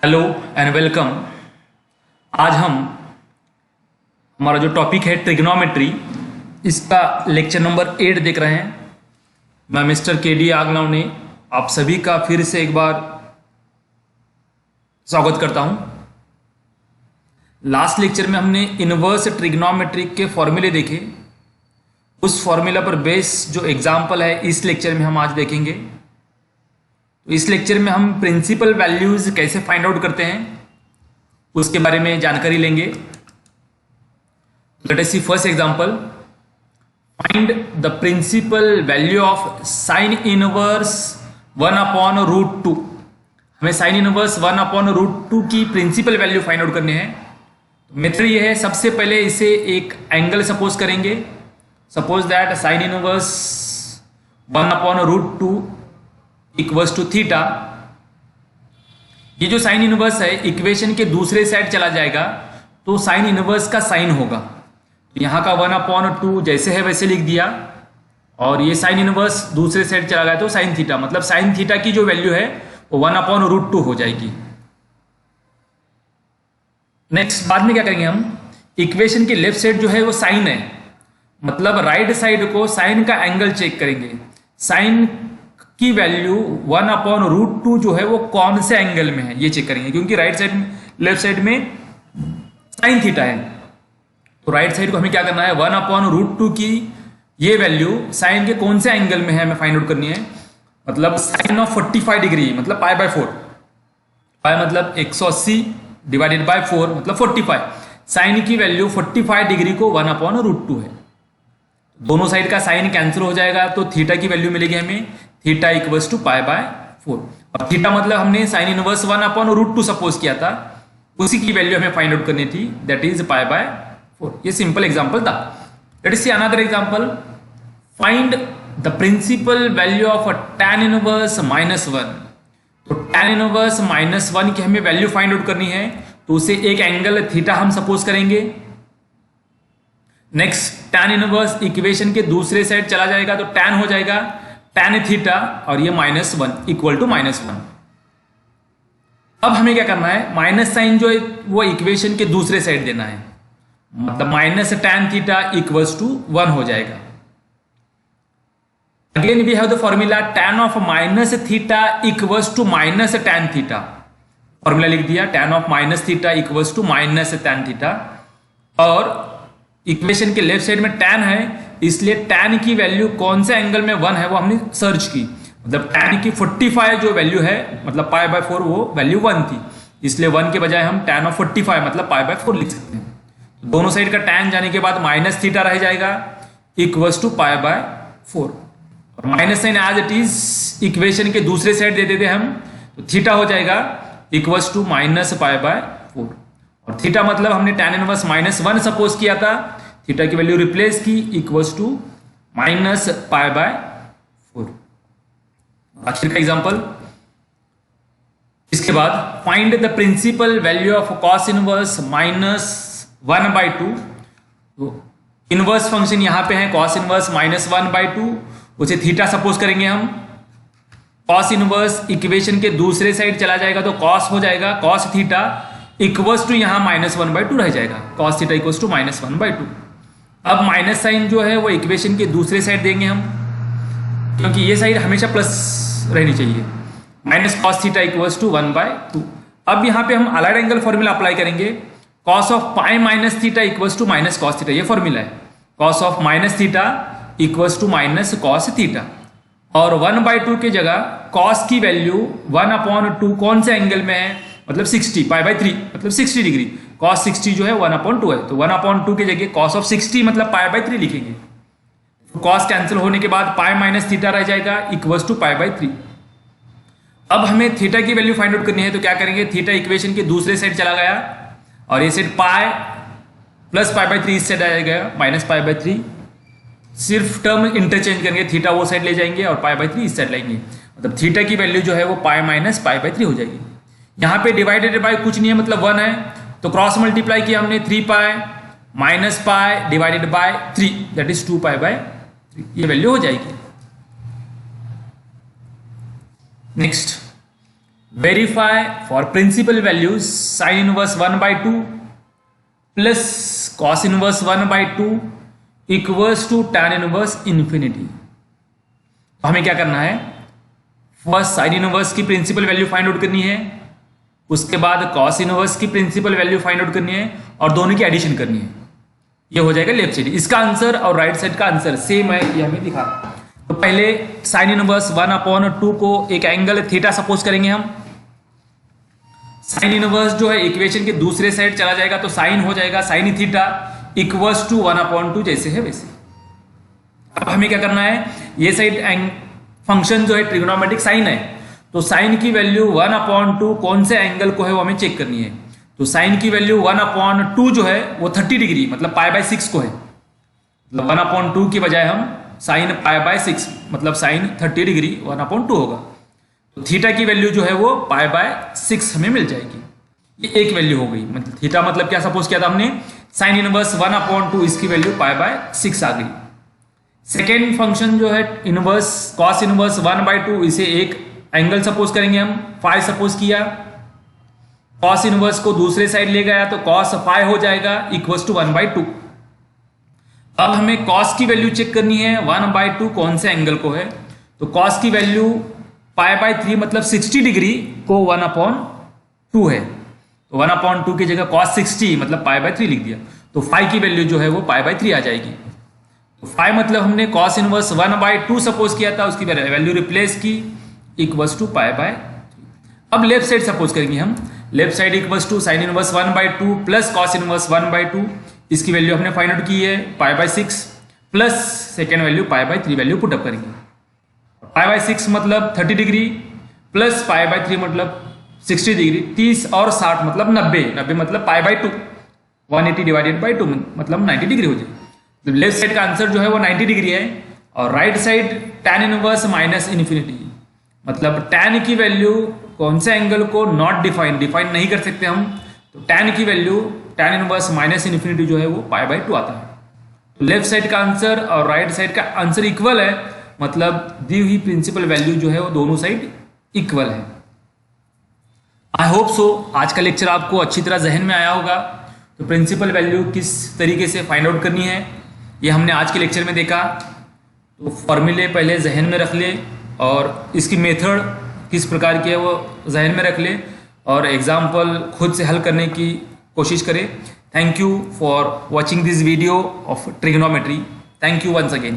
Hello and welcome. आज हम हमारा जो टॉपिक है ट्रिग्नोमेट्री, इसका लेक्चर नंबर 8 देख रहे हैं। मैं मिस्टर के डी आगलाव ने आप सभी का फिर से एक बार स्वागत करता हूं। लास्ट लेक्चर में हमने इनवर्स ट्रिग्नोमेट्री के फॉर्मूले देखे। उस फॉर्मूला पर बेस जो एग्जाम्पल है इस लेक्चर में हम आज देखेंगे। तो इस लेक्चर में हम प्रिंसिपल वैल्यूज कैसे फाइंड आउट करते हैं उसके बारे में जानकारी लेंगे। Let us see first example. Find the principal value of sine inverse 1/√2। हमें साइन इनवर्स 1/√2 की प्रिंसिपल वैल्यू फाइंड आउट करनी है। मेथड ये है, सबसे पहले इसे एक एंगल सपोज करेंगे। Suppose that sine inverse 1/√2 equals to theta. ये जो साइन इनवर्स है इक्वेशन के दूसरे साइड चला जाएगा तो साइन इनवर्स का साइन होगा। तो यहां का 1/2 जैसे है वैसे लिख दिया, और ये साइन इनवर्स दूसरे साइड चला गया तो साइन थीटा, मतलब साइन थीटा की जो वैल्यू है वो 1/√2 हो जाएगी। नेक्स्ट बाद में क्या करेंगे हम, इक्वेशन के लेफ्ट साइड जो है वो साइन है, मतलब राइट साइड को साइन का एंगल चेक करेंगे। साइन की वैल्यू 1/√2 जो है वो कौन से एंगल में है ये चेक करेंगे, क्योंकि राइट साइड लेफ्ट साइड में साइन थीटा है। तो राइट साइड को हमें क्या करना है, 1/√2 की ये वैल्यू साइन के कौन से एंगल में है हमें फाइंड आउट करनी है। मतलब साइन ऑफ 45 डिग्री मतलब π/4, पाई मतलब 180 डिवाइडेड बाय 4 मतलब 45। साइन की वैल्यू 45 डिग्री को 1/√2 है। दोनों साइड का साइन कैंसिल हो जाएगा तो थीटा की वैल्यू मिलेगी हमें, थीटा इक्वल्स टू π/4। और थीटा मतलब हमने साइन इनवर्स 1/√2 सपोज किया था, उसी की वैल्यू हमें फाइंड आउट करनी थी, दैट इज π/4। ये सिंपल एग्जांपल था। Let us see another example. Find the principal value of tan inverse -1। तो tan इनवर्स -1 की हमें वैल्यू फाइंड आउट करनी है, तो उसे एक एंगल थीटा हम सपोज करेंगे। नेक्स्ट tan इनवर्स इक्वेशन के दूसरे साइड चला जाएगा तो tan हो जाएगा tan थीटा, और ये -1 इक्वल टू -1। अब हमें क्या करना है, माइनस साइन जो है वो इक्वेशन के दूसरे साइड देना है, मतलब -tan थीटा इक्वल्स टू 1 हो जाएगा। Again we have the formula tan of minus theta equals to -tan theta. Formula लिख दिया, tan of minus theta equals to -tan theta. और इक्वेशन के लेफ्ट साइड में tan है, इसलिए tan की वैल्यू कौन से एंगल में 1 है वो हमने सर्च की। मतलब tan की 45 जो वैल्यू है मतलब π/4 वो वैल्यू 1 थी, इसलिए 1 के बजाय हम tan ऑफ 45 मतलब π/4 लिख सकते हैं। तो दोनों साइड का tan जाने के बाद माइनस थीटा रह जाएगा इक्वल्स टू π/4, और minus sine as it is equation के दूसरे साइड दे देते हम, तो थीटा हो जाएगा इक्वल्स टू -π/4। और थीटा मतलब हमने tan इनवर्स -1 सपोज किया था, थीटा की वैल्यू रिप्लेस की इक्वल्स टू -π/4। आखिर का एग्जांपल। इसके बाद find the principal value of cos inverse -1/2। तो इनवर्स फंक्शन यहां पे है cos इनवर्स -1/2, उसे थीटा सपोज करेंगे हम। cos इनवर्स इक्वेशन के दूसरे साइड चला जाएगा तो cos हो जाएगा, cos थीटा इक्वल्स टू यहां -1/2 रह जाएगा, cos थीटा इक्वल्स टू -1/2। अब माइनस साइन जो है वो इक्वेशन के दूसरे साइड देंगे हम, क्योंकि ये साइड हमेशा प्लस रहनी चाहिए। -cos theta equals to 1/2। अब यहां पे हम अलाइड एंगल फॉर्मूला अप्लाई करेंगे। cos of π theta equals to -cos theta, ये फॉर्मूला है। cos of -theta equals to -cos theta, और 1/2 की जगह cos की वैल्यू 1/2 कौन से एंगल में है, मतलब 60 π/3 मतलब 60 डिग्री। cos 60 जो है 1/2 है, तो 1/2 की जगह cos ऑफ 60 मतलब π/3 लिखेंगे। cos कैंसिल होने के बाद π - थीटा रह जाएगा इक्वल्स टू π/3। अब हमें थीटा की वैल्यू फाइंड आउट करनी है, तो क्या करेंगे, थीटा इक्वेशन के दूसरे साइड चला गया, और ये साइड प्लस π/3 इस साइड आ जाएगा -π/3। सिर्फ टर्म इंटरचेंज करेंगे, थीटा वो साइड ले जाएंगे और π/3 इस साइड लाएंगे, मतलब थीटा की वैल्यू जो है वो π - π/3 हो जाएगी। यहां पे डिवाइडेड बाय कुछ नहीं है, मतलब 1 है, तो क्रॉस मल्टीप्लाई किया हमने, 3π -π डिवाइडेड बाय 3 दैट इज 2π/3, ये वैल्यू हो जाएगी। Next verify for principal values sine inverse 1/2 plus cos inverse 1/2 equals to tan inverse infinity. तो हमें क्या करना है, फर्स्ट साइन इनवर्स की प्रिंसिपल वैल्यू फाइंड आउट करनी है, उसके बाद कॉस इनवर्स की प्रिंसिपल वैल्यू फाइंड आउट करनी है और दोनों की एडिशन करनी है। ये हो जाएगा लेफ्ट साइड। इसका आंसर और राइट साइड का आंसर सेम है, ये हमें दिखा। तो पहले साइन इनवर्स 1/2 को एक एंगल थीटा सपोज करेंगे हम। साइन इनवर्स जो है इक्वेशन के दूसरे साइड चला जाएगा तो साइन हो जाएगा साइन थीटा इक्वल्स टू 1/2 जैसे है वैसे। अब हमें क्या करना है, ये साइड फंक्शन जो है ट्रिग्नोमेट्रिक साइन है, तो साइन की वैल्यू 1/2 कौन से एंगल को है वो हमें चेक करनी है। तो साइन की वैल्यू 1/2 जो है वो 30 डिग्री मतलब π/6 को है। मतलब 1/2 की बजाय हम साइन π/6 मतलब साइन 30 डिग्री 1/2 होगा। तो थीटा की वैल्यू जो है वो π/6 हमें मिल जाएगी। ये एक वैल्यू हो गई। मतलब थीटा मतलब क्या सपोज किया था हमने, साइन इनवर्स 1/2 इसकी वैल्यू π/6 आ गई। सेकेंड फंक्शन जो है इनवर्स कॉस इनवर्स 1/2, इसे एक एंगल सपोज करेंगे हम, फाई सपोज किया, कॉस इनवर्स को दूसरे साइड ले गया तो कॉस फाई हो जाएगा इक्वल्स टू 1/2। अब हमें कॉस की वैल्यू चेक करनी है 1/2 कौन से एंगल को है। तो कॉस की वैल्यू π/3 मतलब 60 डिग्री को 1/2 है। तो 1/2 की जगह cos 60 मतलब π/3 लिख दिया। तो फाई की वैल्यू जो है वो π/3 आ जाएगी। तो फाई मतलब हमने cos इनवर्स 1/2 सपोज किया था, उसकी वैल्यू रिप्लेस की इक्वल्स टू π/3। अब लेफ्ट साइड सपोज करेंगे हम, left side equals to sine inverse 1/2 plus cos inverse 1/2, इसकी वैल्यू हमने फाइंड आउट की है π/6 plus second value π/3 value put up करेंगे। π/6 मतलब 30 डिग्री प्लस π/3 मतलब 60 डिग्री, 30 और 60 मतलब 90, 90 मतलब π/2, 180 डिवाइडेड बाई 2 मतलब 90 डिग्री हो जाए। तो लेफ्ट साइड का आंसर जो है वो 90 डिग्री है। और right side tan inverse minus infinity मतलब tan की वैल्यू कौन से एंगल को नॉट डिफाइन नहीं कर सकते हम, तो tan की value tan inverse minus infinity जो है वो π/2 आता है। तो लेफ्ट साइड का आंसर और राइट साइड का आंसर इक्वल है, मतलब दी हुई प्रिंसिपल वैल्यू जो है वो दोनों साइड इक्वल है। आई होप सो आज का लेक्चर आपको अच्छी तरह जहन में आया होगा। तो प्रिंसिपल वैल्यू किस तरीके से फाइंड आउट करनी है ये हमने आज के लेक्चर में देखा। तो फॉर्मूले पहले जहन में रख ले और इसकी मेथड किस प्रकार की है वो जहन में रख ले और एग्जाम्पल खुद से हल करने की कोशिश करें। Thank you for watching this video of trigonometry. Thank you once again.